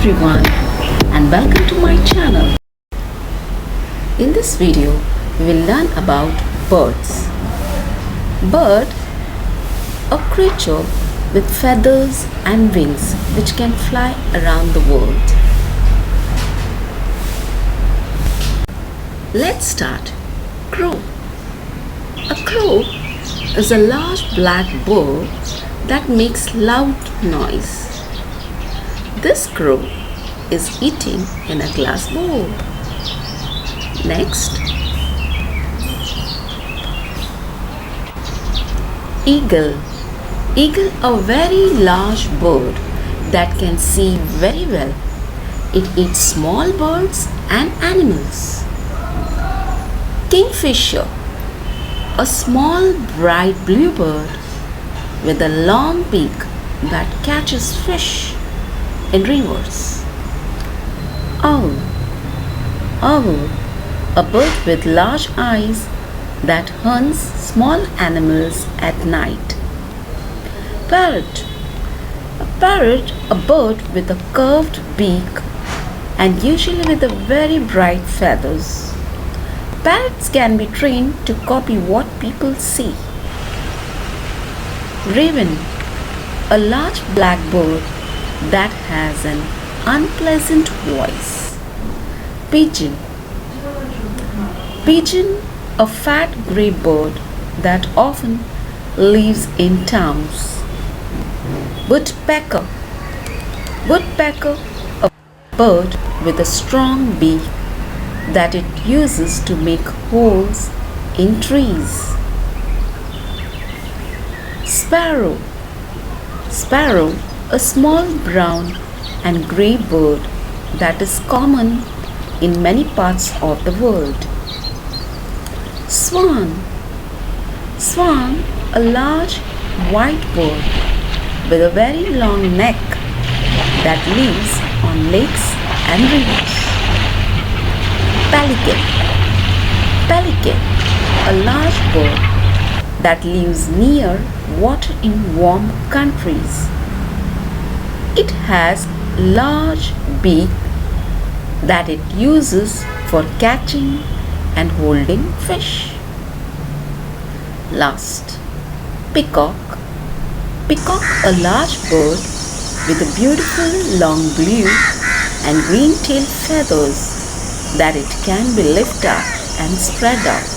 everyone and welcome to my channel. In this video, we will learn about birds. Bird, a creature with feathers and wings which can fly around the world. Let's start. Crow. A crow is a large black bird that makes loud noise. This crow is eating in a glass bowl. Next, eagle. Eagle, a very large bird that can see very well. It eats small birds and animals. Kingfisher, a small bright blue bird with a long beak that catches fish in rivers. Owl. Owl, a bird with large eyes that hunts small animals at night. Parrot. A parrot, a bird with a curved beak and usually with a very bright feathers. Parrots can be trained to copy what people say. Raven, a large black bird that has an unpleasant voice. Pigeon. Pigeon, a fat grey bird that often lives in towns. Woodpecker. Woodpecker, a bird with a strong beak that it uses to make holes in trees. Sparrow. Sparrow, a small brown and grey bird that is common in many parts of the world. Swan. Swan, a large white bird with a very long neck that lives on lakes and rivers. Pelican. Pelican, a large bird that lives near water in warm countries. It has large beak that it uses for catching and holding fish. Last, peacock. Peacock, a large bird with a beautiful long blue and green tail feathers that it can be lifted up and spread out.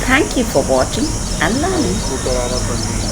Thank you for watching and learning.